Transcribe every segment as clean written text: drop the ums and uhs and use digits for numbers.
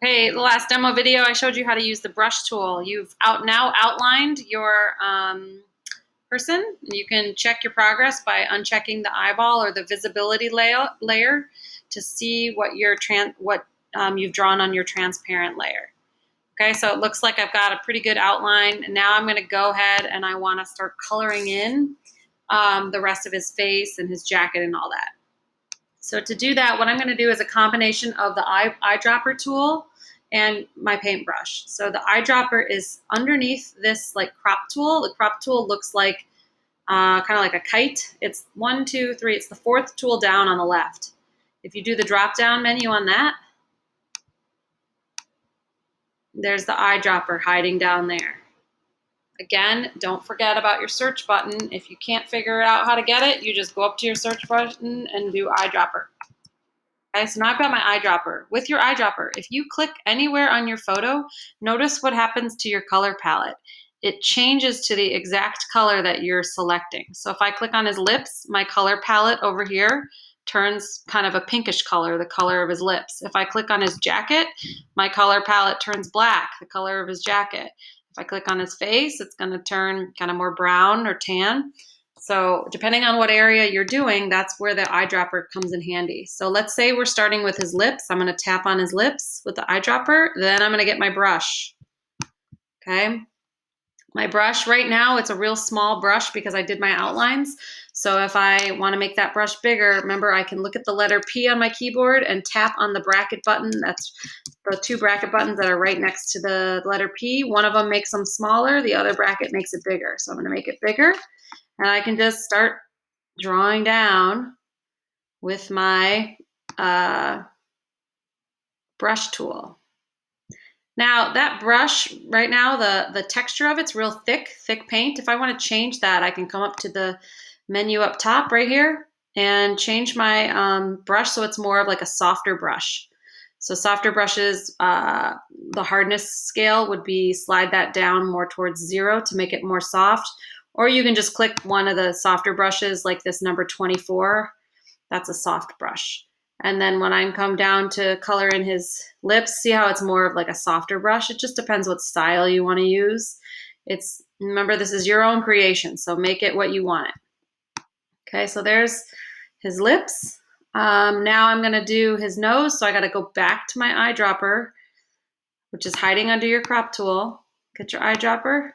Okay, the last demo video I showed you how to use the brush tool. You've now outlined your person. You can check your progress by unchecking the eyeball or the visibility layer to see what you've drawn on your transparent layer. Okay, so it looks like I've got a pretty good outline. And now I'm going to go ahead and I want to start coloring in the rest of his face and his jacket and all that. So to do that, what I'm going to do is a combination of the eyedropper tool and my paintbrush. So the eyedropper is underneath this like crop tool. The crop tool looks like kind of like a kite. It's 1, 2, 3. It's the fourth tool down on the left. If you do the drop down menu on that, there's the eyedropper hiding down there. Again, don't forget about your search button. If you can't figure out how to get it, you just go up to your search button and do eyedropper. Okay, so now I've got my eyedropper. With your eyedropper, if you click anywhere on your photo, notice what happens to your color palette. It changes to the exact color that you're selecting. So if I click on his lips, my color palette over here turns kind of a pinkish color, the color of his lips. If I click on his jacket, my color palette turns black, the color of his jacket. If I click on his face, it's going to turn kind of more brown or tan. So depending on what area you're doing, that's where the eyedropper comes in handy. So let's say we're starting with his lips. I'm going to tap on his lips with the eyedropper. Then I'm going to get my brush. Okay. My brush right now, it's a real small brush because I did my outlines. So if I want to make that brush bigger, remember I can look at the letter P on my keyboard and tap on the bracket button. That's the 2 bracket buttons that are right next to the letter P. One of them makes them smaller. The other bracket makes it bigger. So I'm going to make it bigger. And I can just start drawing down with my brush tool. Now that brush right now, the texture of it's real thick paint. If I want to change that, I can come up to the menu up top right here and change my brush so it's more of like a softer brush. So softer brushes, the hardness scale would be slide that down more towards 0 to make it more soft. Or you can just click one of the softer brushes like this number 24. That's a soft brush. And then when I come down to color in his lips, see how it's more of like a softer brush? It just depends what style you want to use. Remember, this is your own creation, so make it what you want it. Okay, so there's his lips. Now I'm going to do his nose, so I got to go back to my eyedropper, which is hiding under your crop tool. Get your eyedropper.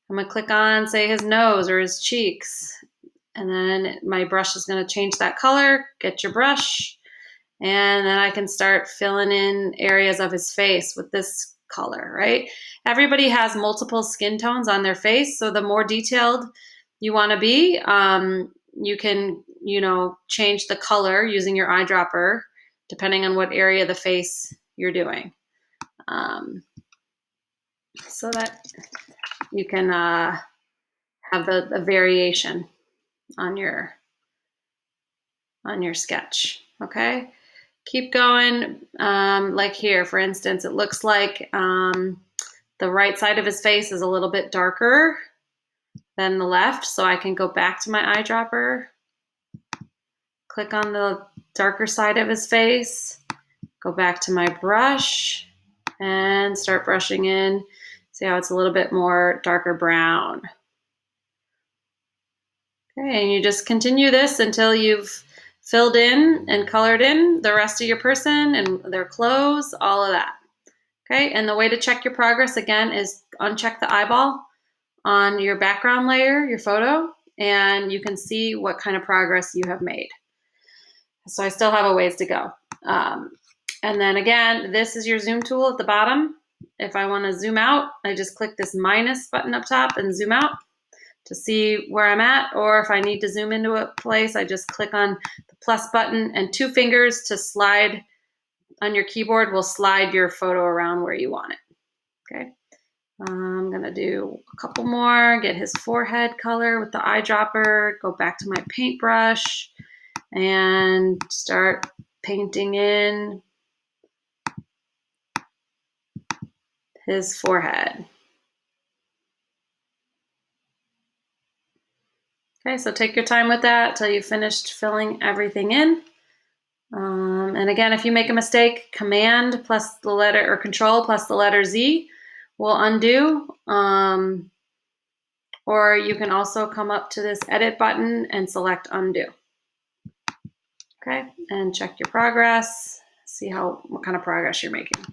I'm going to click on, say, his nose or his cheeks. And then my brush is going to change that color. Get your brush. And then I can start filling in areas of his face with this color, right? Everybody has multiple skin tones on their face. So the more detailed you want to be, you can, change the color using your eyedropper, depending on what area of the face you're doing. So that you can have the variation on your sketch. Okay, keep going. Like here, for instance, it looks like the right side of his face is a little bit darker than the left, so I can go back to my eyedropper, click on the darker side of his face, go back to my brush, and start brushing in. See how it's a little bit more darker brown. Okay, and you just continue this until you've filled in and colored in the rest of your person and their clothes, all of that. Okay, and the way to check your progress again is uncheck the eyeball on your background layer, your photo, and you can see what kind of progress you have made. So I still have a ways to go. And then again, this is your zoom tool at the bottom. If I want to zoom out, I just click this minus button up top and zoom out to see where I'm at, or if I need to zoom into a place, I just click on the plus button, and 2 fingers to slide on your keyboard will slide your photo around where you want it. Okay, I'm gonna do a couple more, get his forehead color with the eyedropper, go back to my paintbrush, and start painting in his forehead. Okay, so take your time with that till you've finished filling everything in. And again, if you make a mistake, Command plus the letter, or Control plus the letter Z will undo. Or you can also come up to this Edit button and select Undo. Okay, and check your progress. See what kind of progress you're making.